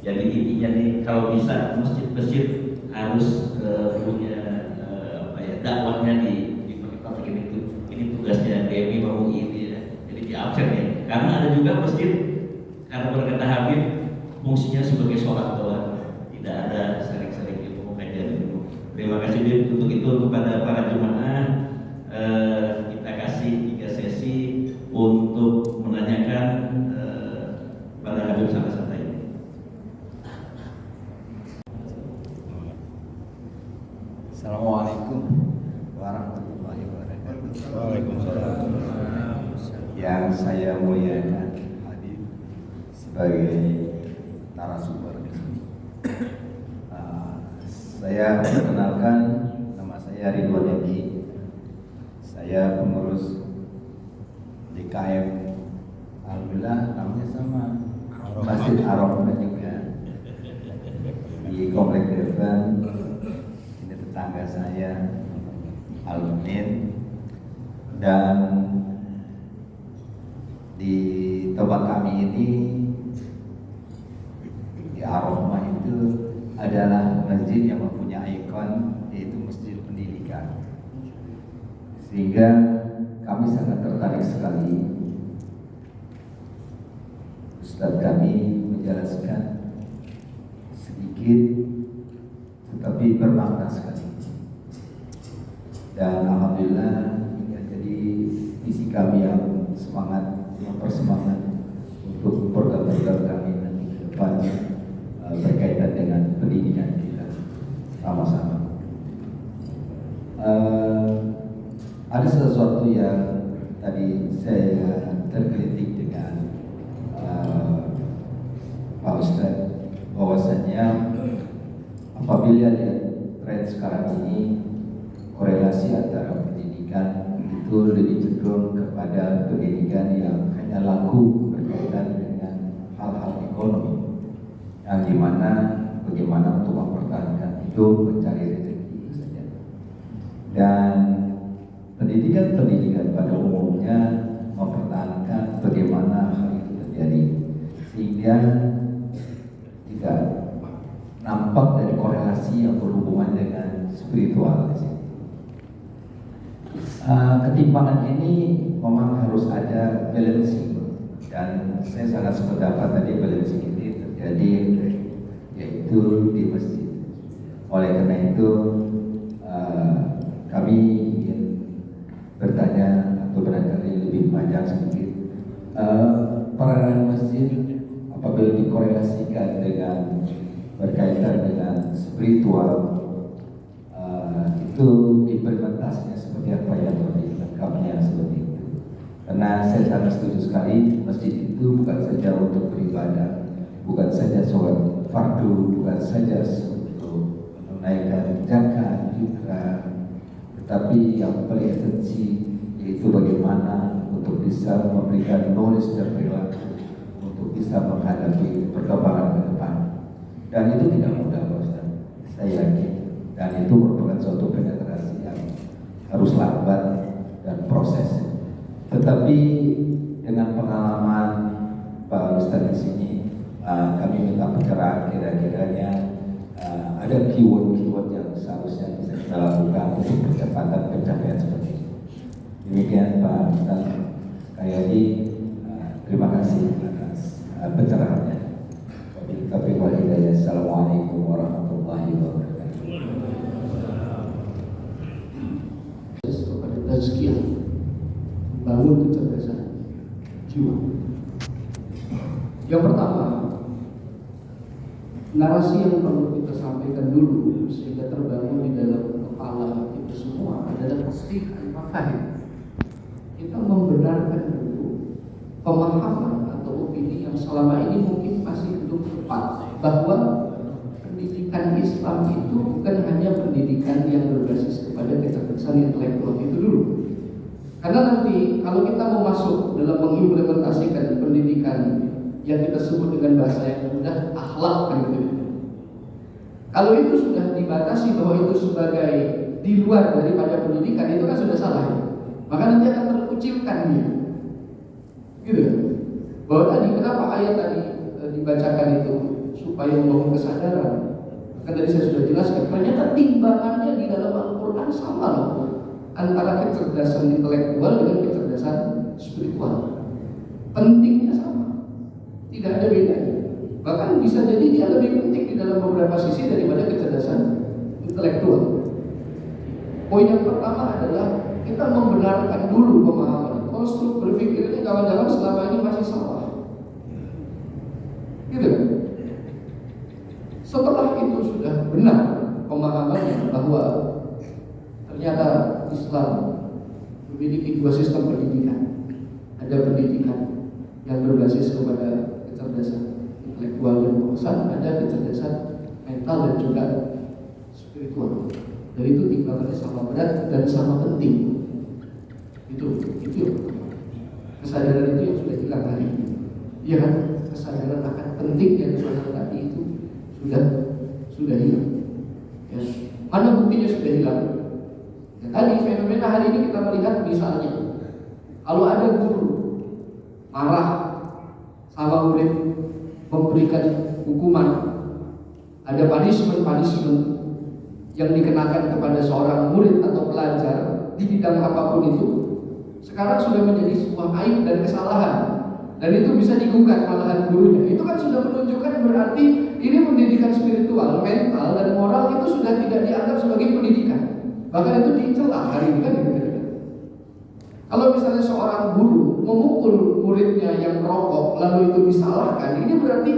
Jadi intinya nih, kalau bisa masjid-masjid harus punya dakwahnya di perketat ini tugasnya DMI mau ini ya. Jadi di absen ya. Karena ada juga masjid karena berkata Habib fungsinya sebagai sholat doang, tidak ada sering-sering ilmu kajian dulu. Terima kasih untuk itu kepada para jemaah. Kita kasih 3 sesi untuk menanyakan pada Habib sama-sama ini. Assalamualaikum warahmatullahi wabarakatuh. Waalaikumsalam. Yang saya muliakan hadir sebagai narasumber di sini. Saya perkenalkan, nama saya Ridwan Edi. Saya pengurus DKM. Alhamdulillah namanya sama, Masjid Ar-Rahmah juga di Komplek Devan. Ini tetangga saya, Al-Min. Dan di tempat kami ini di Ar-Rahmah itu adalah masjid yang mempunyai ikon, yaitu masjid pendidikan. Sehingga kami sangat tertarik sekali Ustadz kami menjelaskan sedikit tetapi bermakna sekali. Dan alhamdulillah ya, jadi visi kami yang semangat, mempersemangat untuk program-program kami nanti ke depan berkaitan dengan pendidikan kita sama-sama. Ada sesuatu yang tadi saya terkritik dengan Pak Ustadz, bahwasanya apabila lihat tren sekarang ini, korelasi antara pendidikan itu lebih cenderung kepada pendidikan yang hanya laku berkaitan dengan hal-hal ekonomi, yang dimana bagaimana untuk mempertahankan hidup, mencari rezeki itu saja. Dan pendidikan pada umumnya mempertahankan bagaimana hal itu terjadi, sehingga tidak nampak dari korelasi yang berhubungan dengan spiritual. Ketimpangan ini memang harus ada balancing, dan saya sangat sependapat tadi balancing ini terjadi yaitu di masjid. Oleh karena itu kami ingin bertanya atau barangkali lebih panjang sedikit, peranan masjid apabila dikorelasikan dengan berkaitan dengan spiritual, itu implementasinya seperti apa yang lebih lengkapnya seperti itu. Karena saya sangat setuju sekali, masjid itu bukan saja untuk beribadah, bukan saja sholat fardu, bukan saja untuk menunaikan zakat, fitrah, tetapi yang paling esensi yaitu bagaimana untuk bisa memberikan knowledge dan perilaku untuk bisa menghadapi perkembangan ke depan. Dan itu tidak mudah, Pak Ustaz, saya yakin. Dan itu merupakan suatu penetrasi yang harus lambat dan proses. Tetapi dengan pengalaman Pak Ustaz di sini, kami minta pencerahan kira-kiranya ada keyword-keyword yang seharusnya bisa kita lakukan untuk percepatan pencapaian seperti itu. Demikian Pak Ustaz Kayadi, terima kasih atas pencerahannya. Wabillahi wal hidayah. Assalamualaikum warahmatullahi wabarakatuh. Kepada tazkiyah, bangun kecerdasan jiwa. Yang pertama, narasi yang perlu kita sampaikan dulu sehingga terbangun di dalam kepala kita semua adalah tasdiq al-mafahim. Kita membenarkan dulu pemahaman atau opini yang selama ini mungkin masih belum tepat, bahwa pendidikan Islam itu bukan hanya pendidikan yang berbasis kepada kecerdasan intelektual itu dulu. Karena nanti kalau kita mau masuk dalam mengimplementasikan pendidikan yang kita sebut dengan bahasa yang mudah akhlak kan gitu. Kalau itu sudah dibatasi bahwa itu sebagai di luar daripada pendidikan, itu kan sudah salah. Maka nanti akan terkucilkan gitu. Gitu. Bahwa tadi kenapa ayat tadi dibacakan itu supaya membangun kesadaran. Kan tadi saya sudah jelaskan, ternyata timbangannya di dalam Al-Quran sama loh, antara kecerdasan intelektual dengan kecerdasan spiritual. Pentingnya sama, tidak ada bedanya. Bahkan bisa jadi dia lebih penting di dalam beberapa sisi daripada kecerdasan intelektual. Poin yang pertama adalah kita membenarkan dulu pemahaman. Konstruk berpikir ini kawan-kawan selama ini masih salah, gitu kan? Setelah itu sudah benar pemahamannya bahwa ternyata Islam memiliki dua sistem pendidikan. Ada pendidikan yang berbasis kepada kecerdasan intelektual dan wawasan, ada kecerdasan mental dan juga spiritual. Dan itu timbangannya sama berat dan sama penting. Itu kesadaran itu yang sudah hilang hari ini. Iya kan? Kesadaran akan pentingnya kesadaran tadi itu sudah hilang. Ya. Mana buktinya sudah hilang? Ya, tadi fenomena hari ini kita melihat misalnya, kalau ada guru marah sama murid, memberikan hukuman, ada punishment yang dikenakan kepada seorang murid atau pelajar di bidang apapun itu, sekarang sudah menjadi sebuah aib dan kesalahan, dan itu bisa digugat malahan gurunya. Itu kan sudah menunjukkan berarti ini pendidikan spiritual, mental, dan moral itu sudah tidak dianggap sebagai pendidikan. Bahkan itu dicela hari ini kan gitu. Kalau misalnya seorang guru memukul muridnya yang merokok lalu itu disalahkan, ini berarti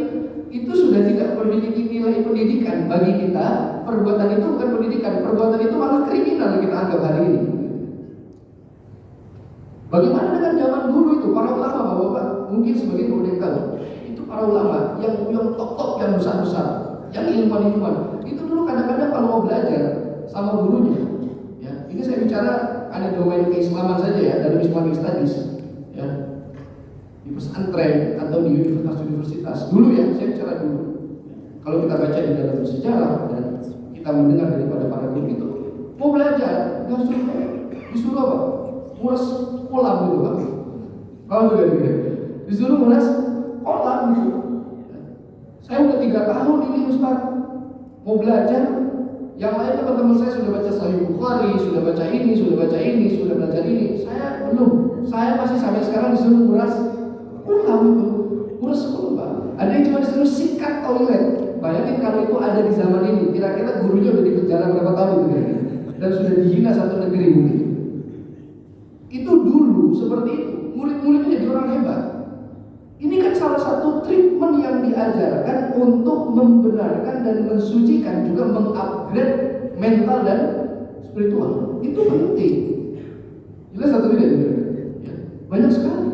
itu sudah tidak memiliki nilai pendidikan. Bagi kita perbuatan itu bukan pendidikan, perbuatan itu malah kriminal kita anggap hari ini. Bagaimana dengan zaman dulu itu? Para ulama, bapak-bapak mungkin sebagian udah tahu, itu para ulama yang top-top, yang besar-besar, yang ilmuwan-ilmuwan, itu dulu kadang-kadang kalau mau belajar sama gurunya, ya, ini saya bicara ada domain keislaman saja ya, dalam Islamic Studies, ya, di pesantren atau di universitas dulu ya, saya bicara dulu. Kalau kita baca di dalam sejarah dan kita mendengar daripada para guru itu, mau belajar, disuruh apa? Nguras kolam gitu Pak. Kalau juga disuruh nguras kolam gitu. Saya udah 3 tahun ini Ustaz mau belajar. Yang lain teman-teman saya sudah baca Sahih Bukhari, sudah baca ini, sudah belajar ini. Saya belum. Saya masih sampai sekarang disuruh nguras kolam itu. Nguras kolam Pak. Ada yang cuma disuruh sikat toilet. Bayangin kalau itu ada di zaman ini, kira-kira gurunya udah di penjara berapa tahun gitu kan? Dan sudah dihina satu negeri mungkin. Itu dulu seperti itu. Murid-muridnya jadi orang hebat. Ini kan salah satu treatment yang diajarkan untuk membenarkan dan mensucikan, juga mengupgrade mental dan spiritual. Itu penting. Jelas satu tidak? Ya. Banyak sekali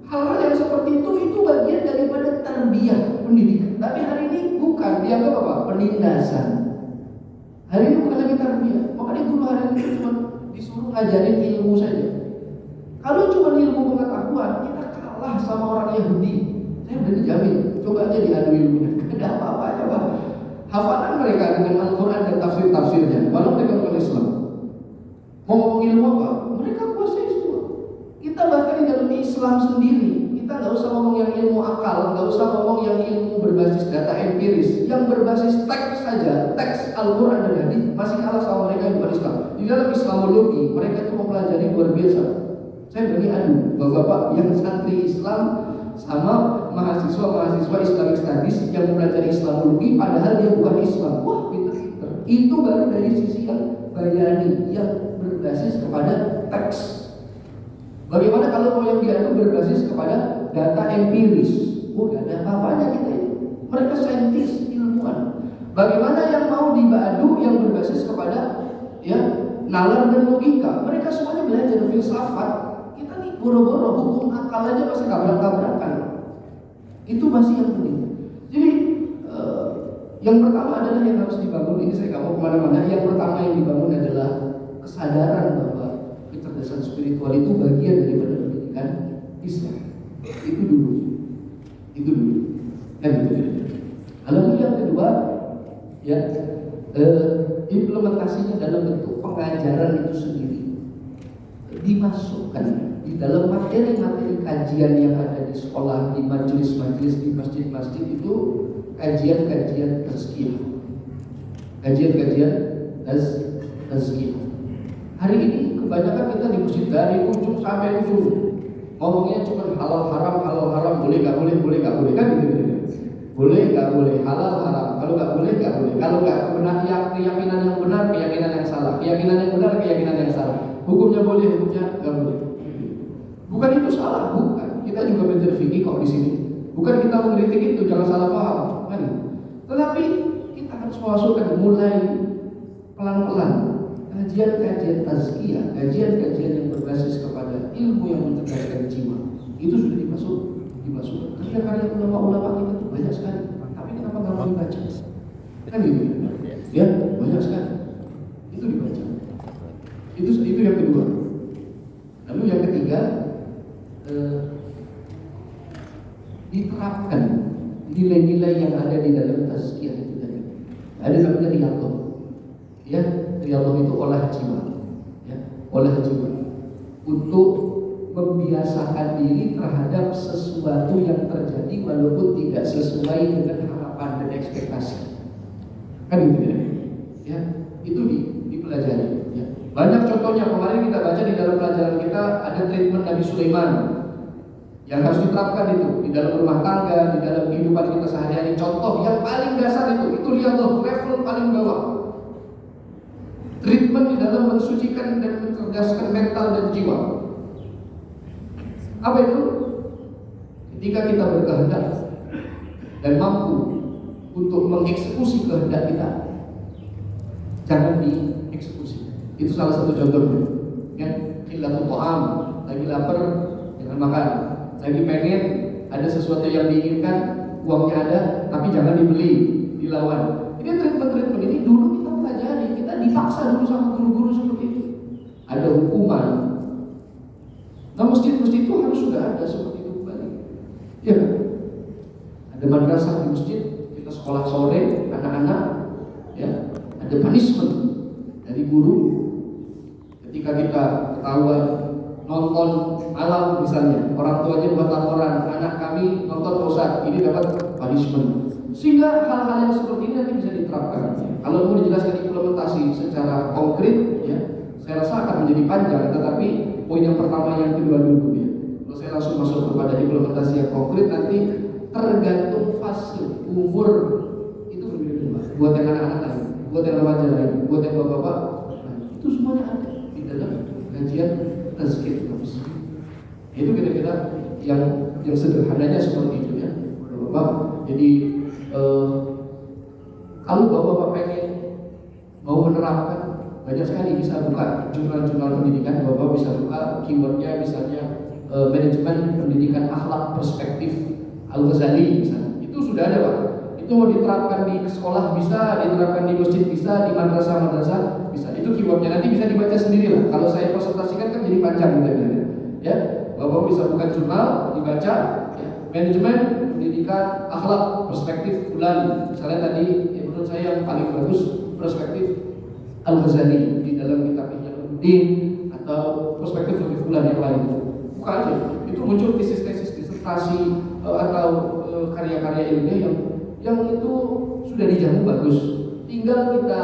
hal-hal yang seperti itu bagian daripada tarbiyah pendidikan. Tapi hari ini bukan, dianggap apa? Penindasan. Hari ini bukan lagi tarbiyah. Makanya guru hari ini cuma disuruh ngajarin ilmu saja. Kalau cuma ilmu pengetahuan, kita kalah sama orang Yahudi. Saya udah dijamin. Coba aja diadu ilmunya. Tidak ada apa-apanya Pak. Hafalan mereka dengan Al-Quran dan tafsir-tafsirnya, walau mereka bukan Islam. Mau ngomong ilmu apa? Mereka kuasai semua. Kita bahkan di dalam Islam sendiri, kita nggak usah ngomong yang ilmu akal, nggak usah ngomong yang ilmu berbasis data empiris, yang berbasis teks saja, teks Al-Quran dan hadis masih kalah sama mereka yang bukan Islam. Di dalam Islamologi, mereka itu mempelajari luar biasa. Saya berani adu, bapak-bapak yang santri Islam sama mahasiswa Islamic Studies yang mempelajari Islamologi padahal dia bukan Islam. Wah, pinter-pinter. Itu baru dari sisi yang bayani, yang berbasis kepada teks. Bagaimana kalau mau yang diadu berbasis kepada data empiris? Gak ada apa-apanya kita itu. Mereka saintis, ilmuwan. Bagaimana yang mau diadu yang berbasis kepada ya nalar dan logika? Mereka semuanya belajar filsafat. Kita nih boro-boro hukum akal aja masih tabrak-tabrakan. Itu masih yang penting. Jadi yang pertama adalah yang harus dibangun. Ini saya nggak mau kemana-mana. Yang pertama yang dibangun adalah kesadaran bahwa kecerdasan spiritual itu bagian daripada pendidikan Islam. Itu dulu. Lalu yang kedua, ya implementasinya dalam bentuk pengajaran itu sendiri dimasukkan di dalam materi-materi kajian yang ada di sekolah, di majelis-majelis, di masjid-masjid itu kajian-kajian tazkiyah. Kajian-kajian tazkiyah. Hari ini kebanyakan kita di masjid dari ujung sampai ujung ngomongnya cuma halal haram, boleh nggak boleh kan gitu. Boleh nggak boleh, halal haram. Kalau nggak boleh nggak boleh. Kalau nggak benar, keyakinan yang benar, keyakinan yang salah. Keyakinan yang benar, keyakinan yang salah. Hukumnya boleh, hukumnya nggak boleh. Bukan itu salah, bukan. Kita juga belajar fikih kok di sini. Bukan kita mengkritik itu, jangan salah paham. Kan? Tetapi kita harus masukkan mulai pelan-pelan kajian-kajian tazkiyah, kajian-kajian yang berbasis kepada ilmu yang mencerdaskan jiwa. Itu sudah dimasukkan. Karya-karya ulama-ulama kita tuh banyak sekali. Tapi kenapa nggak mau dibaca? Kan gitu ya, banyak sekali. Itu dibaca. Itu yang kedua. Lalu yang ketiga, diterapkan nilai-nilai yang ada di dalam tazkiyah itu tadi. Ada namanya riyadhah. Ya, riyadhah itu olah jiwa. Ya, olah jiwa. Untuk membiasakan diri terhadap sesuatu yang terjadi walaupun tidak sesuai dengan harapan dan ekspektasi. Kan gitu ya. Ya, itu dipelajari. Ya. Banyak contohnya kemarin kita baca di dalam pelajaran kita ada treatment Nabi Sulaiman yang harus diterapkan itu di dalam rumah tangga, di dalam kehidupan kita sehari-hari. Contoh yang paling dasar itu riyadhah, level paling bawah. Treatment di dalam mensucikan dan mencerdaskan mental dan jiwa. Apa itu? Ketika kita berkehendak dan mampu untuk mengeksekusi kehendak kita, jangan dieksekusi. Itu salah satu contohnya. Ya, qillatul ta'am, lagi lapar jangan makan. Lagi pengen ada sesuatu yang diinginkan, uangnya ada, tapi jangan dibeli, dilawan. Ini treatment ini dulu kita pelajari, kita dipaksa dulu sama guru-guru seperti itu. Ada hukuman. Nah, masjid-masjid itu harus sudah ada seperti itu kembali. Ya, ada madrasah di masjid, kita sekolah sore, anak-anak, ya, ada punishment dari guru. Ketika kita ketahuan nonton malam misalnya, orang tuanya buat laporan, anak kami nonton Ustaz, ini dapat punishment. Sehingga hal-hal yang seperti ini nanti bisa diterapkan. Kalau mau dijelaskan implementasi secara konkret, ya, saya rasa akan menjadi panjang. Tetapi poin yang pertama, yang kedua dulu ya. Kalau saya langsung masuk kepada implementasi yang konkret, nanti tergantung fase umur itu berbeda-beda. Buat yang anak-anak lain, buat yang remaja lain, buat yang bapak-bapak, nah, itu semuanya ada di dalam kajian tazkiyah nafs. Itu kira-kira yang sederhananya seperti itu ya, bapak. Jadi kalau bapak-bapak pengen mau menerapkan, banyak sekali bisa buka jurnal-jurnal pendidikan. Bapak bisa buka keywordnya misalnya manajemen pendidikan akhlak perspektif Al-Ghazali misalnya. Itu sudah ada Pak. Itu mau diterapkan di sekolah bisa, diterapkan di masjid bisa, di madrasah-madrasah bisa. Itu keywordnya nanti bisa dibaca sendiri lah. Kalau saya presentasikan kan jadi panjang gitu ya. Bapak bisa buka jurnal, dibaca ya. Manajemen pendidikan akhlak perspektif bulan. Misalnya tadi menurut saya yang paling bagus perspektif Al-Ghazali di dalam kitab Ihyaul-Ulumuddin atau perspektif lebih bulan yang lain. Buka aja, itu muncul tesis-tesis disertasi atau karya-karya ilmiah yang itu sudah dijamu bagus. Tinggal kita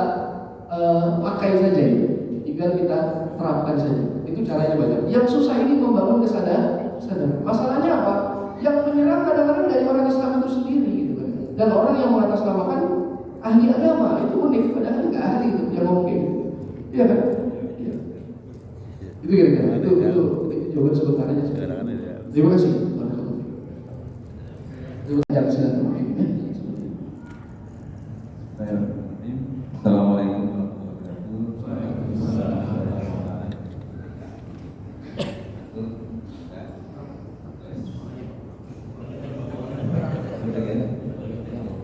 pakai saja, tinggal kita terapkan saja. Itu caranya banyak. Yang susah ini membangun kesadaran. Masalahnya apa? Yang menyerang kadang-kadang dari orang Islam itu sendiri, gitu kan. Dan orang yang mengatasnamakan ahli agama itu unik, padahal nggak ahli itu yang ngomong, iya kan? Ya. Itu kira-kira itu jawaban sebenarnya. Terima kasih. Terima kasih. Assalamualaikum warahmatullahi wabarakatuh.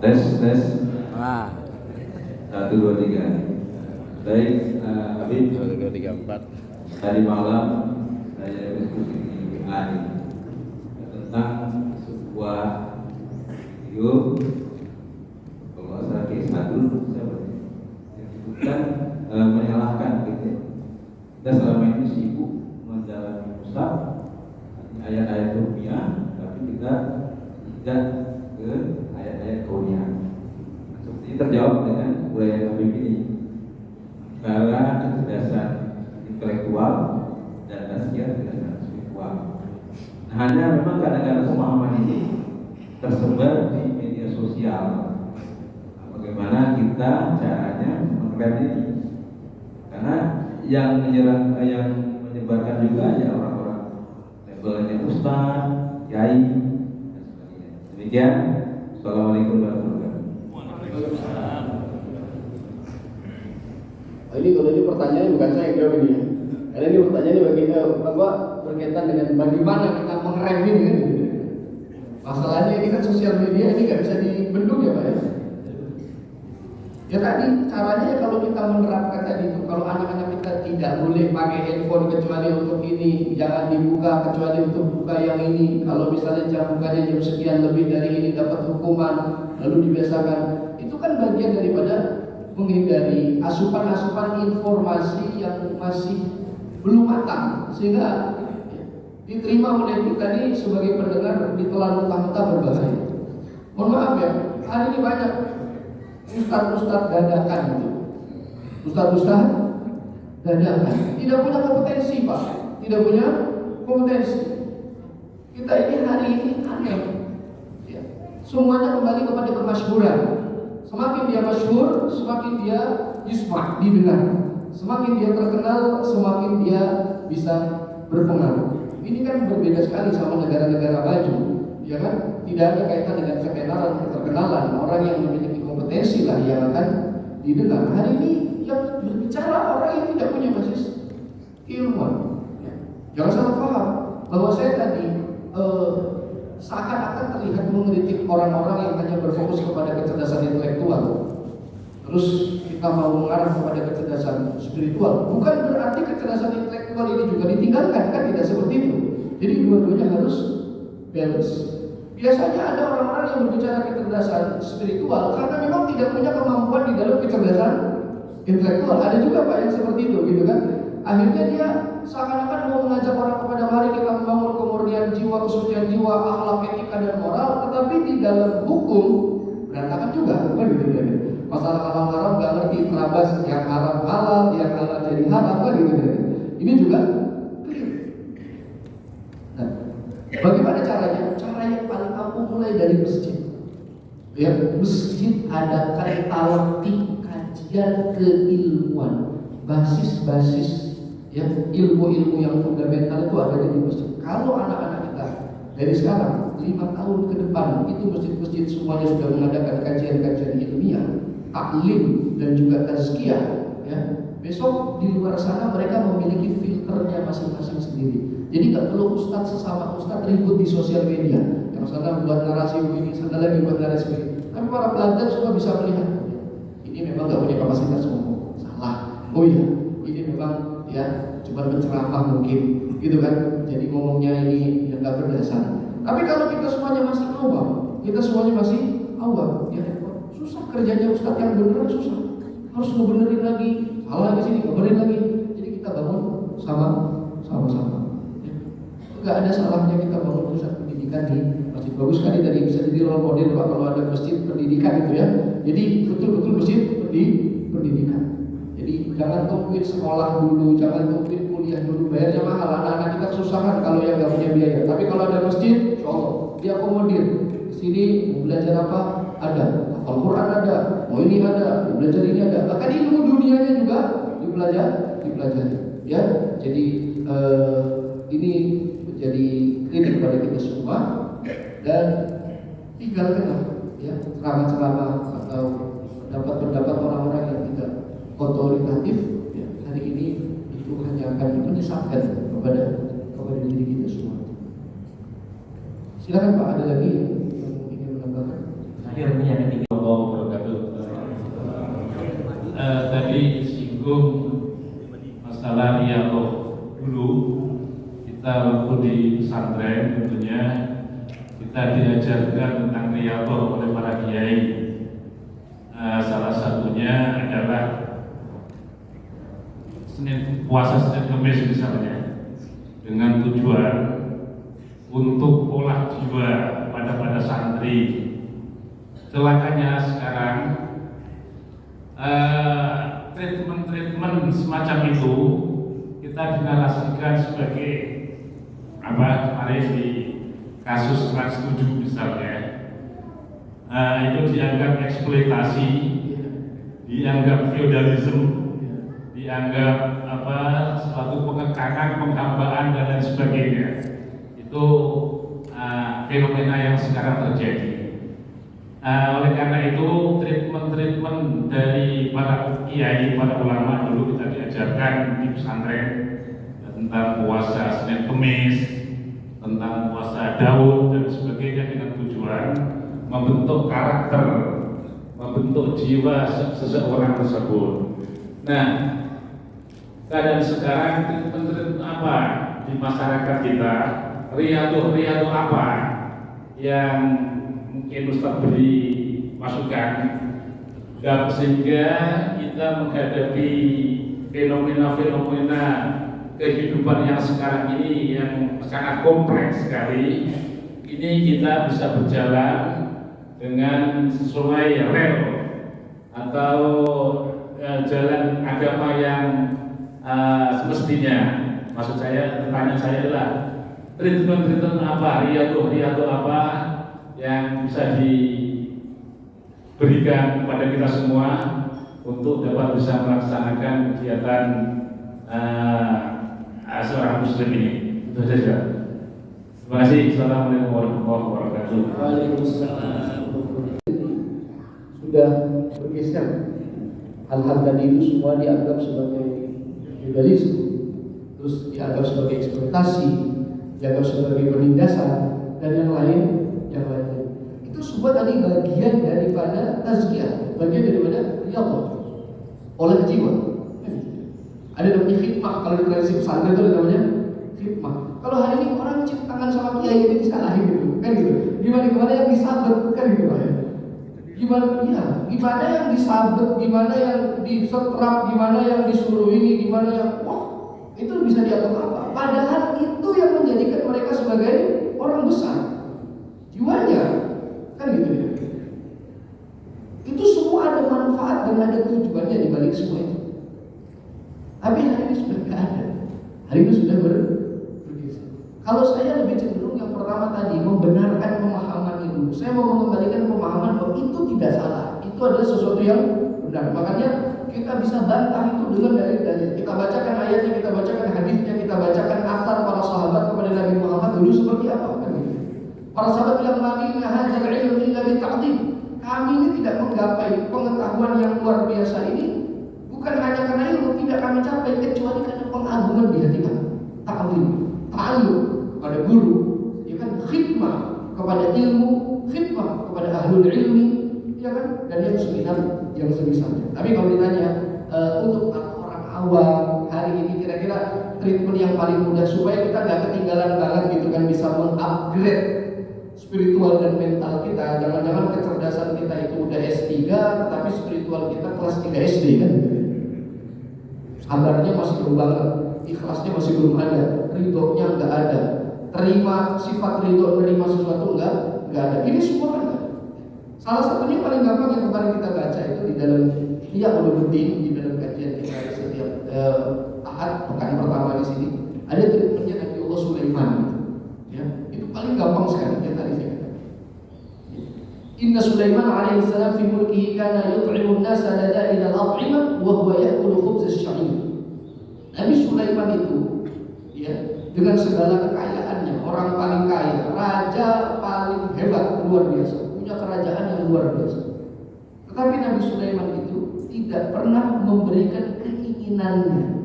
Tes. 1, 2, 3. Baik, Habib. 1, 2, 3, 4. Tadi malam saya diskusi di WA tentang sebuah video, kalau saya kisah dulu yang menyalahkan gitu. Kita selama ini sibuk menjalani Ustaz ayat-ayat rupiah, tapi kita tidak ke ayat-ayat kauniyah. terjawab dengan budaya Habib ini, antara kecerdasan intelektual dan tazkiyah kecerdasan spiritual. Nah, hanya memang kadang-kadang pemahaman ini tersebar di media sosial. Bagaimana kita caranya mengerem ini? Karena yang menyebarkan juga ya orang-orang labelnya ustaz, kiai, dan sebagainya. Demikian. Assalamualaikum warahmatullahi wabarakatuh. Ini kalau ini pertanyaannya bukan saya yang jawab ini ya. Karena ini pertanyaannya berkaitan dengan bagaimana kita mengerem ini kan. Masalahnya ini kan sosial media ini nggak bisa dibendung ya Pak ya. Ya tadi caranya kalau kita menerapkan tadi itu, kalau anak-anak kita tidak boleh pakai handphone kecuali untuk ini, jangan dibuka kecuali untuk buka yang ini. Kalau misalnya jam bukanya jam sekian lebih dari ini dapat hukuman, lalu dibiasakan. Itu kan bagian daripada menghindari asupan-asupan informasi yang masih belum matang sehingga diterima oleh kita ini sebagai pendengar ditelan mentah-mentah berbahaya. Mohon maaf ya, hari ini banyak ustadz-ustadz dadakan itu, ustadz-ustadz dadakan tidak punya kompetensi Pak, tidak punya kompetensi. Kita ini hari ini aneh ya. Semuanya kembali kepada kemasyhuran. Semakin dia masyhur, semakin dia yusma, didengar. Semakin dia terkenal, semakin dia bisa berpengaruh. Ini kan berbeda sekali sama negara-negara maju, ya kan? Tidak ada kaitan dengan keterkenalan. Orang yang memiliki kompetensi lah yang akan didengar. Hari ini yang berbicara orang yang tidak punya basis ilmuwan. Ya. Jangan salah paham bahwa saya tadi seakan-akan terlihat mengkritik orang-orang yang hanya berfokus kepada kecerdasan intelektual. Terus kita mau mengarah kepada kecerdasan spiritual. Bukan berarti kecerdasan intelektual ini juga ditinggalkan, kan tidak seperti itu. Jadi dua-duanya harus balance. Biasanya ada orang-orang yang berbicara kecerdasan spiritual karena memang tidak punya kemampuan di dalam kecerdasan intelektual. Ada juga Pak yang seperti itu, gitu kan? Akhirnya dia seakan-akan mau mengajak orang kepada mari kita membangun kemurnian jiwa, kesucian jiwa, akhlak, etika dan moral, tetapi di dalam hukum berantakan juga, kan gitu kan? Masalah halal haram nggak ngerti terabas yang haram halal, yang halal jadi haram, kan gitu kan? Ini juga clear. Nah, bagaimana caranya? Cara yang paling ampuh mulai dari masjid. Ya, masjid adakan talaqi, kajian keilmuan, basis-basis ya ilmu-ilmu yang fundamental itu ada di masjid. Kalau anak-anak kita dari sekarang 5 tahun ke depan itu masjid-masjid semuanya sudah mengadakan kajian-kajian ilmiah, taklim dan juga tazkiyah, ya. Besok di luar sana mereka memiliki filternya masing-masing sendiri. Jadi nggak perlu ustadz sesama ustadz ribut di sosial media. Yang sana buat narasi begini, sana lagi buat narasi begini. Tapi para pelajar semua bisa melihat ini memang nggak punya kapasitas ngomong, salah. Oh iya, ini memang ya cuma berceramah mungkin, gitu kan? Jadi ngomongnya ini yang nggak berdasar. Tapi kalau kita semuanya masih awam, ya susah kerjanya ustadz yang benar susah. Harus ngebenerin lagi, salah di sini, ngebenerin lagi. Jadi kita bangun sama-sama. Ya. Nggak ada salahnya kita bangun pusat pendidikan di masjid. Bagus sekali tadi bisa jadi role model Pak kalau ada masjid pendidikan itu ya. Jadi betul-betul masjid pendidikan. Jadi jangan tungguin sekolah dulu, jangan tungguin kuliah dulu, bayarnya mahal. Anak-anak kita kesusahan kalau yang nggak punya biaya. Tapi kalau ada masjid, insya Allah dia akomodir. Sini mau belajar apa? Ada. Al-Quran ada, mau ini ada, mau belajar ini ada. Bahkan ilmu dunianya juga dipelajari. Ya, jadi ini menjadi kritik kepada kita semua dan tinggalkanlah ya ceramah-ceramah atau pendapat-pendapat orang-orang yang tidak otoritatif. Ya, hari ini itu hanya akan menyesatkan kepada diri kita semua. Silakan Pak, ada lagi yang ingin menambahkan? Akhirnya yang ketiga. Tadi singgung masalah riyadhah dulu. Kita waktu di pesantren tentunya kita diajarkan tentang riyadhah oleh para kiai. Salah satunya adalah puasa Senin Kamis misalnya, dengan tujuan untuk olah jiwa pada santri. Celakanya sekarang semacam itu kita dinarasikan sebagai kemarin di kasus Trans 7 misalnya, itu dianggap eksploitasi, dianggap feodalisme, dianggap suatu pengekangan, penghambaan dan lain sebagainya. Itu fenomena yang sekarang terjadi. Oleh karena itu treatment dari para kiai, para ulama dulu kita diajarkan di pesantren tentang puasa Senin Kemis, tentang puasa Daud dan sebagainya dengan tujuan membentuk karakter, membentuk jiwa seseorang tersebut. Nah, keadaan sekarang treatment apa di masyarakat kita, riyadhah apa yang mungkin Ustaz beri masukan sehingga kita menghadapi fenomena kehidupan yang sekarang ini yang sangat kompleks sekali, ini kita bisa berjalan dengan sesuai rel atau jalan agama yang semestinya. Maksud saya, pertanyaan saya adalah treatment apa, riyadhah apa yang bisa diberikan kepada kita semua untuk dapat bisa melaksanakan kegiatan seorang muslim ini. Itu saja. Terima kasih. Assalamualaikum warahmatullahi wabarakatuh. Waalaikumsalam. Sudah bergeser. Hal-hal tadi itu semua dianggap sebagai feodalisme, terus dianggap sebagai eksploitasi, dianggap sebagai penindasan dan yang lain. Itu semua tadi bagian daripada tazkiyah, bagian daripada riyadhah oleh jiwa. Ada namanya khidmah, kalau di tradisi pesantren itu ada namanya khidmah. Kalau hari ini orang cium tangan sama kiai ini disalahin gitu, kan gitu. Gimana yang disabet, kan gitu Pak ya. Gimana yang disabet, gimana yang disetrap, gimana yang disuruh ini, gimana yang itu bisa diatur apa? Padahal itu yang menjadikan mereka sebagai orang besar. Jiwanya, kan gitu ya. Itu semua ada manfaat dan ada tujuannya di balik semua itu. Tapi hari ini sudah tidak ada. Hari ini sudah bergeser. Kalau saya lebih cenderung yang pertama tadi membenarkan pemahaman itu. Saya mau mengembalikan pemahaman bahwa itu tidak salah. Itu adalah sesuatu yang benar. Makanya kita bisa bantah itu dengan dalil-dalil. Kita bacakan ayatnya, kita bacakan hadisnya, kita bacakan asar para sahabat kepada Nabi Muhammad dulu seperti apa, kan gitu. Para sahabat bilang nabi hadzal ilm illa bi ta'dhim. Kami ini tidak menggapai pengetahuan yang luar biasa ini bukan hanya karena ilmu tidak kami capai, kecuali karena pengagungan di hati kami. Ta'dhim, ta'alluq kepada guru, ya kan, khidmah kepada ilmu, khidmah kepada ahlul ilmi, ya kan, dan yang semisalnya. Tapi kalau ditanya untuk orang awam hari ini kira-kira treatment yang paling mudah supaya kita nggak ketinggalan banget gitu kan, bisa mengupgrade spiritual dan mental kita. Jangan-jangan kecerdasan kita itu udah S3 tetapi spiritual kita kelas 3 SD kan. Sabarnya masih belum banget, ikhlasnya masih belum ada, ridhonya nggak ada, terima sifat ridho, menerima sesuatu nggak ada. Ini semua kan nggak. Salah satunya paling gampang yang kemarin kita baca itu di dalam Ihya Ulumuddin, di dalam kajian kita setiap Ahad pekan pertama di sini ada treatmentnya Nabi Allah Sulaiman. Ya, itu paling gampang sekali yang tadi saya katakan. Inna Sulaiman alaihi salam fi mulkihi kana yut'imu an-nasa ladaa'il al-at'imah wa huwa ya'kulu khubz asy-sya'ir. Nabi Sulaiman itu ya, dengan segala kekayaannya, orang paling kaya, raja paling hebat, luar biasa, punya kerajaan yang luar biasa. Tetapi Nabi Sulaiman itu tidak pernah memberikan keinginannya.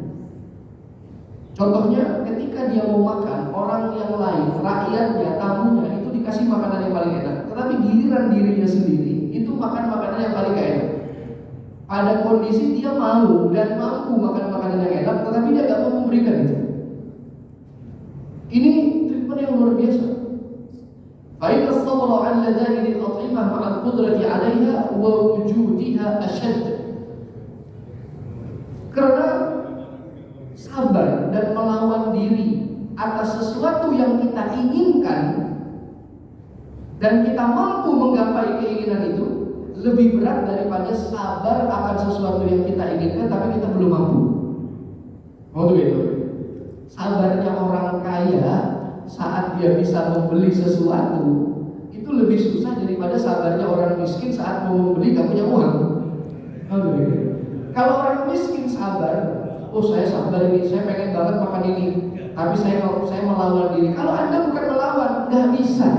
Contohnya ketika dia mau makan, orang yang lain, rakyatnya, tamunya itu dikasih makanan yang paling enak. Tetapi giliran dirinya sendiri itu makan makanan yang paling gak enak. Pada kondisi dia mau dan mampu makan makanan yang enak, tetapi dia gak mau memberikan itu. Ini treatment yang luar biasa. Fa'inna as-sabra 'ala lada'il al-at'imah ma'a al-qudrati 'alayha wa wujudiha ashadd. Karena sabar dan melawan diri atas sesuatu yang kita inginkan dan kita mampu menggapai keinginan itu lebih berat daripada sabar akan sesuatu yang kita inginkan tapi kita belum mampu. Oh itu. Sabarnya orang kaya saat dia bisa membeli sesuatu itu lebih susah daripada sabarnya orang miskin saat mau membeli gak punya uang. Oh itu. Kalau orang miskin sabar, oh saya sabar ini, saya pengen banget makan ini, tapi saya melawan diri. Kalau Anda bukan melawan, nggak bisa.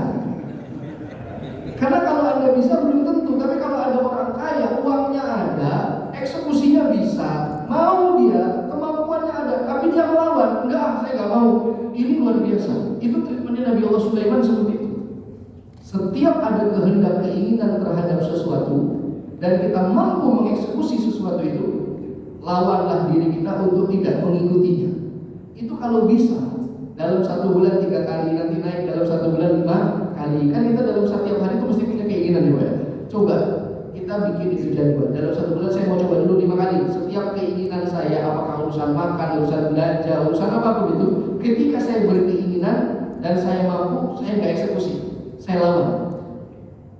Karena kalau Anda bisa belum tentu. Tapi kalau ada orang kaya, uangnya ada, eksekusinya bisa, mau dia, kemampuannya ada, tapi dia melawan. Enggak, saya nggak mau. Ini luar biasa. Itu treatmentnya Nabi Allah Sulaiman seperti itu. Setiap ada kehendak keinginan terhadap sesuatu dan kita mampu mengeksekusi sesuatu itu, lawanlah diri kita untuk tidak mengikutinya. Itu kalau bisa dalam 1 bulan 3 kali, nanti naik dalam 1 bulan 5 kali. Kan kita dalam setiap hari itu mesti punya keinginan juga ya. Coba kita bikin itu jadwal. Dalam 1 bulan saya mau coba dulu 5 kali. Setiap keinginan saya, apakah urusan makan, urusan belanja, urusan apapun itu, ketika saya berkeinginan dan saya mampu, saya nggak eksekusi, saya lawan.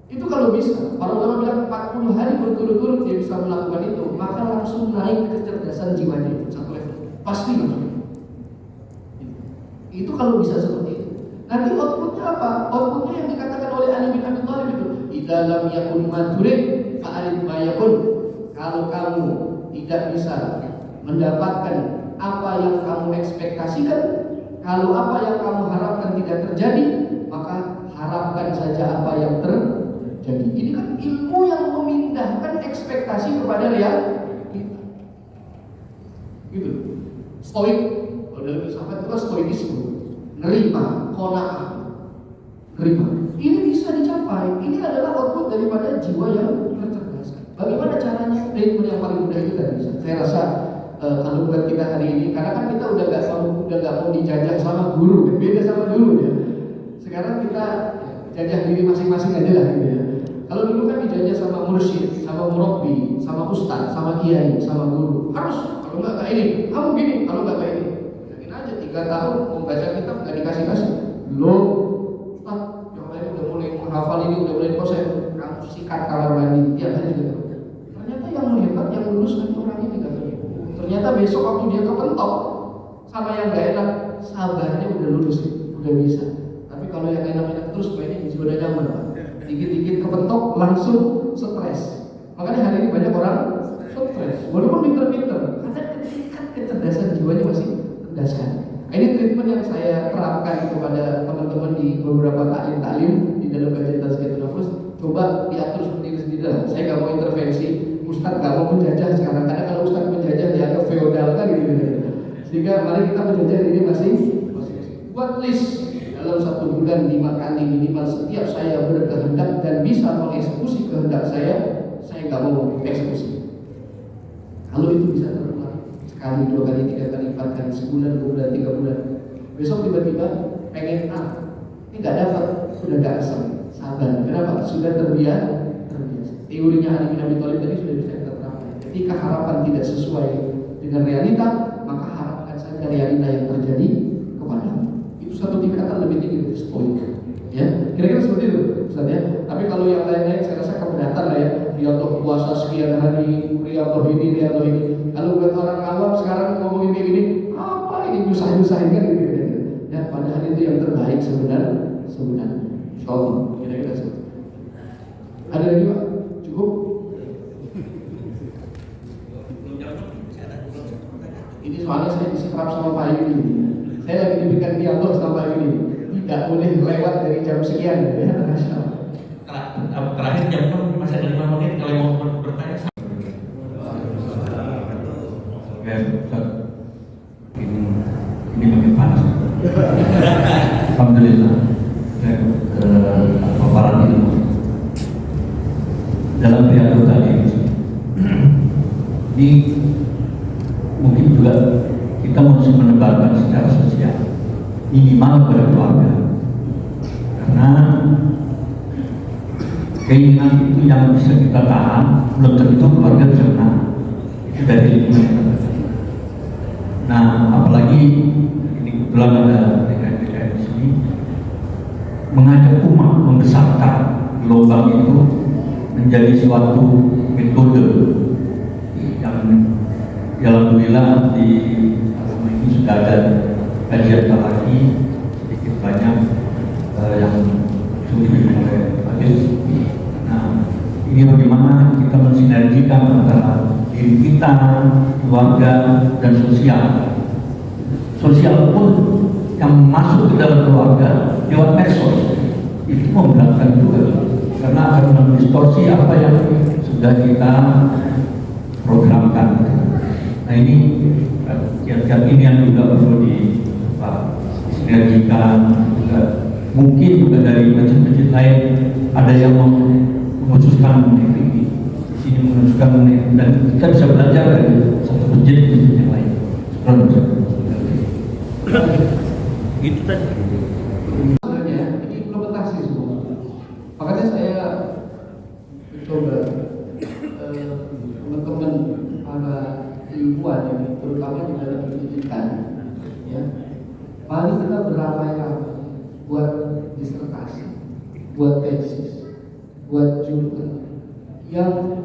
Itu kalau bisa. Para ulama bilang 40 hari berturut-turut dia bisa melakukan itu, maka langsung naik kecerdasan jiwanya itu 1 level. Pasti langsung. Itu kalau bisa seperti itu. Nanti outputnya apa? Outputnya yang dikatakan oleh Ali bin Abi Thalib itu, "Idza lam yakun maturid fa'arid ma yakun." Kalau kamu tidak bisa mendapatkan apa yang kamu ekspektasikan, kalau apa yang kamu harapkan tidak terjadi, maka harapkan saja apa yang terjadi. Ini kan ilmu yang memindahkan ekspektasi kepada realita. Gitu. Stoik, kalau dalam filsafat itu kan stoikisme, nerima, qanaah, nerima. Ini bisa dicapai. Ini adalah output daripada jiwa yang tercerdas. Bagaimana caranya? Treatment yang paling mudah itu tadi. Saya rasa kalau buat kita hari ini, karena kan kita udah gak mau dijajah sama guru, beda sama dulu ya. Sekarang kita jajah diri masing-masing aja lah gitu ya. Kalau dulu kan dijajah sama mursyid, sama murabbi, sama ustaz, sama kiai, sama guru. Harus, kalau nggak kayak ini, kamu gini, kalau nggak kayak ini. Yakin aja 3 tahun membaca kitab nggak dikasih-kasih. Belum, ustaz, yang lain udah mulai menghafal ini, udah mulai konsep. Kamu sikat kamar mandi tiap hari juga. Ternyata yang hebat, yang lulus nanti orang ini katanya. Ternyata besok waktu dia kepentok sama yang nggak enak, sabarnya udah lulus, udah bisa. Tapi kalau yang enak-enak terus mainnya sudah nyaman Pak. Dikit-dikit kepentok langsung stres. Makanya hari ini banyak orang stres, walaupun pinter-pinter, karena tingkat kecerdasan jiwanya masih rendah sekali. Ini treatment yang saya terapkan kepada teman-teman di beberapa taklim di dalam kajian Tazkiyatun Nufus. Coba diatur seperti ini sendiri. Saya nggak mau intervensi. Ustadz nggak mau menjajah sekarang, karena kalau Ustadz menjajah dianggap feodal kan gitu. Sehingga mari kita menjajah diri masing-masing. Buat list. Dalam 1 bulan 5 kali minimal setiap saya berkehendak dan bisa mengeksekusi kehendak saya nggak mau eksekusi. Kalau itu bisa terulang sekali, 2 kali, 3 kali, 4 kali, sebulan, 2 bulan, 3 bulan, besok tiba-tiba pengen ini nggak dapat, sudah nggak asal, sabar. Kenapa? Sudah terbiasa. Teorinya Ali bin Abi Thalib tadi sudah bisa kita terapkan. Ketika harapan tidak sesuai dengan realita, maka harapkan saja realita yang terjadi kepadamu. Satu tingkatan lebih tinggi dari stoik, ya kira-kira seperti itu, Ustaz ya. Tapi kalau yang lain-lain saya rasa keberatan lah ya. Riyadhah puasa sekian hari, riyadhah ini. Kalau buat orang awam sekarang ngomongin kayak gini, apa ini nyusahin kan gitu ya. Padahal itu yang terbaik sebenarnya. Insyaallah, kira-kira seperti itu. Ada lagi Pak? Cukup? Ini soalnya saya disetrap sama Pak Yudi. Saya lagi diberikan dialog sama ini, tidak boleh lewat dari jam sekian ya. Terakhir jam 6 masih ada 5 menit kalau mau bertanya. Ini makin panas. Alhamdulillah. Saya ke paparan ilmu dalam pidato tadi. Ini mungkin juga kita harus menebarkan secara sosial minimal kepada keluarga, karena keinginan itu yang bisa kita tahan belum tentu keluarga bisa menahan. Itu dari ilmu yang kita baca. Nah, apalagi ini kebetulan ada PKN di sini mengajak umat membesarkan gelombang itu menjadi suatu metode yang alhamdulillah di kajian lagi sedikit banyak yang sudah oleh Pak Yus. Nah, ini bagaimana kita mensinergikan antara diri kita, keluarga, dan sosial. Sosial pun yang masuk ke dalam keluarga lewat medsos itu memberatkan juga, karena akan mendistorsi apa yang sudah kita programkan. Nah ini kiat-kiat ini yang juga perlu disinergikan. Mungkin juga dari masjid-masjid lain ada yang mengkhususkan mengenai di sini, mengkhususkan mengenai, dan kita bisa belajar dari satu masjid yang lain. Itu tadi. Sebenarnya ini implementasi semua. Makanya saya mencoba teman-teman para ilmuwan ini, terutama di dalam pendidikan, ya, mari kita beramai-ramai buat disertasi, buat tesis, buat jurnal yang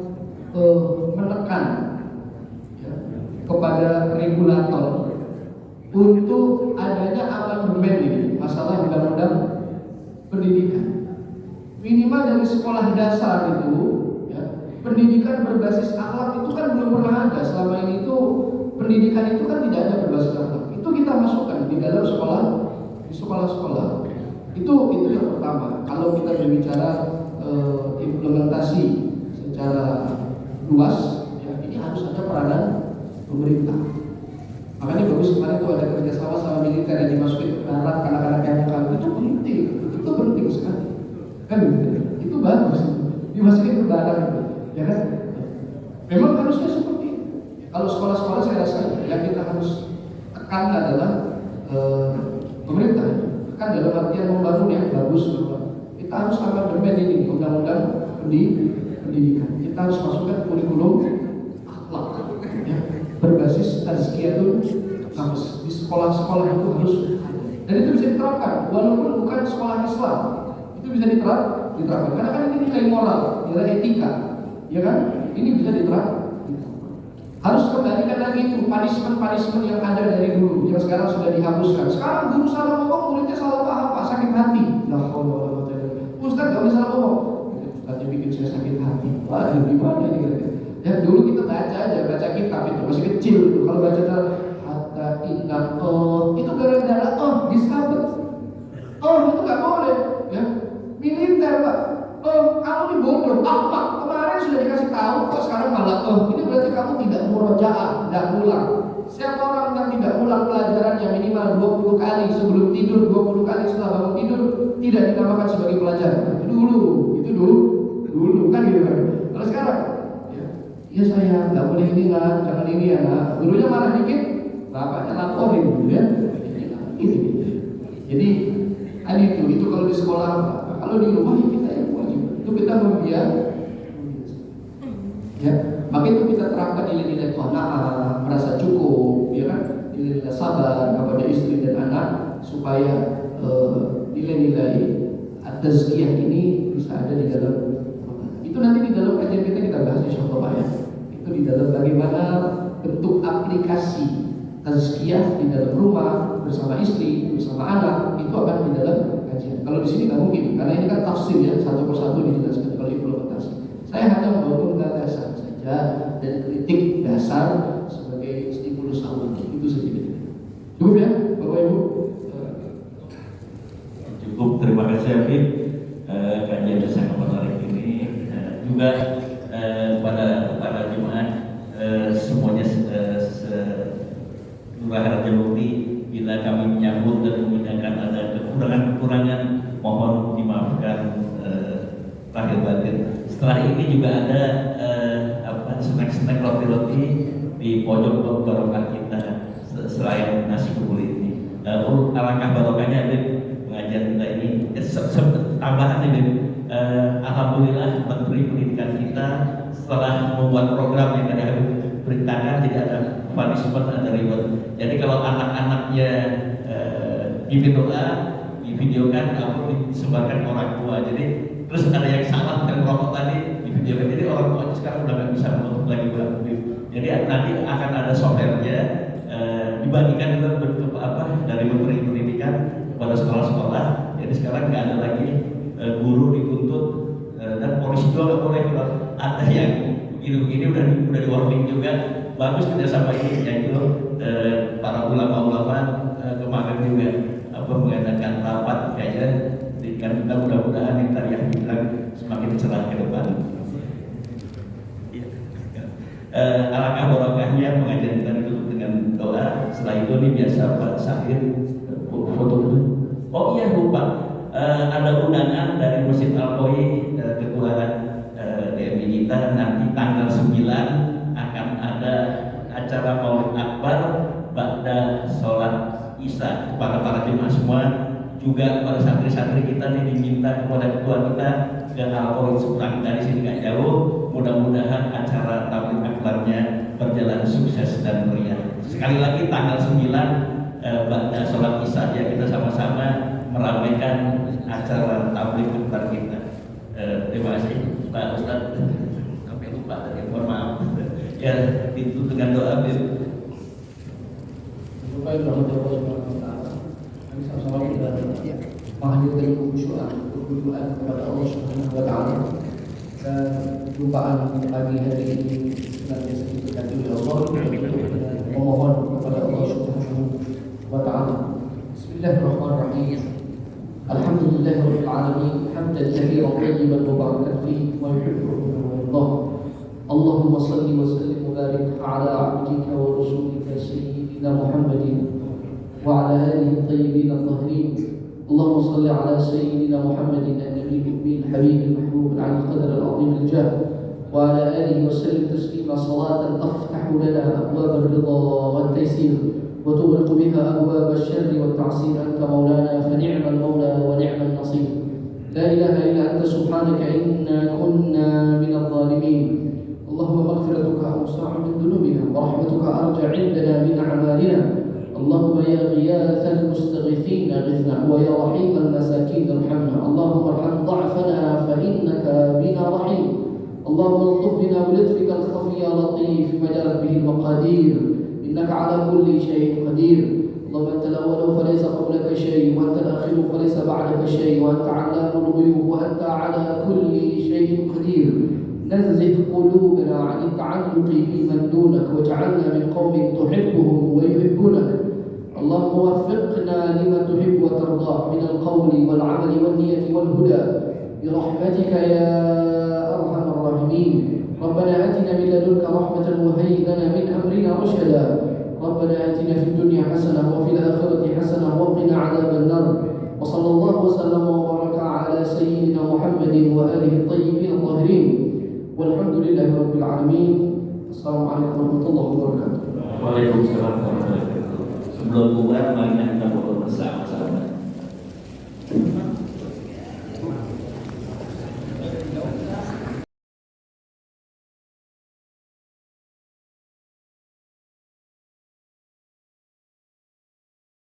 menekan, ya, kepada regulator untuk adanya amandemen ini masalah undang-undang pendidikan. Minimal dari sekolah dasar itu, ya, pendidikan berbasis akhlak itu kan belum pernah ada. Selama ini itu pendidikan itu kan tidak ada berbasis akhlak. Itu kita masukkan di dalam sekolah, di sekolah-sekolah. Itu yang pertama. Kalau kita berbicara implementasi secara luas, ya, ini harus ada peranan pemerintah. Makanya bagus kemarin itu ada kerjasama sama militer yang dimasukin ke darat, anak-anak yang nakal. Itu penting sekali. Kan itu bagus. Dimasukin ke darat, ya kan? Memang harusnya seperti itu. Kalau sekolah-sekolah saya rasa yang kita harus tekan adalah pemerintah. Tekan dalam artian membangun yang bagus. Kita harus amandemen ini undang-undang pendidikan. Kita harus masukkan kurikulum akhlak, ya, berbasis tazkiyatun nafs. Di sekolah-sekolah itu harus ada. Dan itu bisa diterapkan walaupun bukan sekolah Islam. Itu bisa diterapkan karena kan ini nilai moral, nilai etika, ya kan? Ini bisa diterapkan. Harus kembalikan lagi itu punishment yang ada dari dulu, yang sekarang sudah dihapuskan. Sekarang guru salah ngomong, muridnya salah paham, Pak, sakit hati. Lah, Ustaz gak bisa ngomong. Ustaznya bikin saya sakit hati. Waduh, gimana ini kira-kira? Ya dulu kita baca kitab itu masih kecil itu. Kalau baca hatta inna itu gara-gara disabet. Itu nggak boleh, ya. Militer, Pak. Kamu ini bodoh. Pak, kemarin sudah dikasih tahu, kok sekarang malah ini berarti kamu tidak murojaah, tidak ulang. Siapa orang yang tidak ulang pelajarannya minimal 20 kali sebelum tidur, 20 kali setelah bangun tidur, tidak dinamakan sebagai pelajaran. Itu dulu kan gitu kan. Kalau sekarang, ya saya nggak boleh ini lah, jangan ini ya lah. Gurunya marah dikit, bapaknya laporin gitu ya. Ini. Jadi itu kalau di sekolah. Kalau di rumah ya kita yang wajib. Itu kita membiarkan. Ya, maka itu kita terapkan nilai-nilai qanaah, merasa cukup, ya kan? Nilai-nilai sabar kepada istri dan anak supaya nilai-nilai tazkiyah ini bisa ada di dalam. Itu nanti di dalam kajian kita bahas insyaallah Pak ya. Itu di dalam bagaimana bentuk aplikasi tazkiyah di dalam rumah bersama istri, bersama anak, itu akan di dalam kajian. Kalau di sini nggak mungkin, karena ini kan tafsir ya, satu persatu dijelaskan kalau implementasi. Saya hanya membangun gagasan saja dan kritik dasar sebagai stimulus awal. Itu saja. Cukup ya, Bapak Ibu. Cukup, terima kasih Habib. Kajian yang sangat menarik ini juga pada jemaah semuanya Kelurahan Rajamukti, bila kami menyambut dan memindahkan ada kekurangan-kekurangan, mohon dimaafkan lahir batin. Setelah ini juga ada snack roti-roti di pojok barokah kita selain nasi kubur ini. Alangkah barokahnya Habib pengajian kita ini. Tambahan Habib, alhamdulillah Menteri Pendidikan kita setelah membuat program yang tadi Habib beritakan, tidak ada punishment, ada reward. Jadi kalau anak-anaknya bimbing doa, divideokan, lalu disebarkan orang tua. Jadi terus ada yang salah dengan rokok tadi divideokan. Jadi orang tua sekarang udah nggak bisa menutup lagi bulan. Jadi nanti akan ada softwarenya, dibagikan juga dari Menteri Pendidikan kepada sekolah-sekolah. Jadi sekarang nggak ada lagi guru dituntut dan polisi juga nggak boleh kalau ada yang begini udah di warning juga. Bagus kerjasama ini, yaitu para ulama-ulama kemarin juga mengadakan rapat kayaknya. Kan kita mudah-mudahan yang tadi yang bilang semakin cerah ke depan. Alangkah barokahnya pengajian kita ditutup dengan doa. Setelah itu ini biasa Pak Sahir foto dulu. Oh iya lupa, ada undangan dari Masjid Al-Qoi, ketua DMI kita, nanti tanggal 9 akan ada acara Maulid Akbar ba'da sholat Isya. Para jemaah semua, juga para santri-santri kita nih diminta kepada ketua kita ke Al-Qoi seberang dari sini nggak jauh. Mudah-mudahan acara tabligh akbarnya berjalan sukses dan meriah. Sekali lagi tanggal 9 ba'da sholat Isya ya, kita sama-sama meramaikan acara tabligh akbar kita. Terima kasih Pak Ustadz. Sampai lupa tadi, mohon maaf. Ya, itu dengan doa Kami sama-sama kita menghadirkan kekhusyuan kepada Allah Subhanahu wa taala, dan lupaan pagi hari ini senantiasa diberkati oleh Allah, dan memohon kepada Allah Subhanahu wa taala. Bismillahirrahmanirrahim. Alhamdulillahirabbil alamin, hamdan katsiran tayyiban mubarakan fihi wa yuhibbu Allah. Allahumma shalli wa sallim wa barik ala 'abdika wa rasulika sayyidina Muhammadin وعلى آله الطيبين الطاهرين. اللهم صل على سيدنا محمد النبي الأمي الحبيب المحبوب على القدر العظيم الجاه، وعلى آله وسلم تسليما صلاة تفتح لنا أبواب الرضا والتيسير وتغلق بها أبواب الشر والتعسير. أنت مولانا فنعم المولى ونعم النصير. لا إله إلا أنت سبحانك إنا كنا من الظالمين. اللهم مغفرتك أوسع من ذنوبنا ورحمتك أرجع عندنا من أعمالنا. اللهم يا غياث المستغيثين اغثنا، ويا رحيم المساكين ارحمنا. اللهم ارحم ضعفنا فإنك بنا رحيم. اللهم الطف بنا بلطفك الخفي يا لطيف ما جرت به المقادير، إنك على كل شيء قدير. اللهم أنت الأول فليس قبلك شيء، وأنت الآخر فليس بعدك شيء، وأنت علام الغيوب، وأنت على كل شيء قدير. نزه قلوبنا عن التعلق بمن دونك، واجعلنا من قوم تحبهم ويحبونك. اللهم وفقنا لما تحب وترضى من القول والعمل والنية والهدى برحمتك يا أرحم الراحمين. ربنا آتنا من لدنك رحمة وهيئ لنا من أمرنا رشدا. ربنا آتنا في الدنيا حسنة وفي الآخرة حسنة وقنا عذاب النار. وصلى الله وسلم وبارك على سيدنا محمد وآله الطيبين الطاهرين، والحمد لله رب العالمين. السلام عليكم ورحمة الله وبركاته. Waalaikumsalam warahmatullahi wabarakatuh. Sebelum bubar, mari kita foto bersama.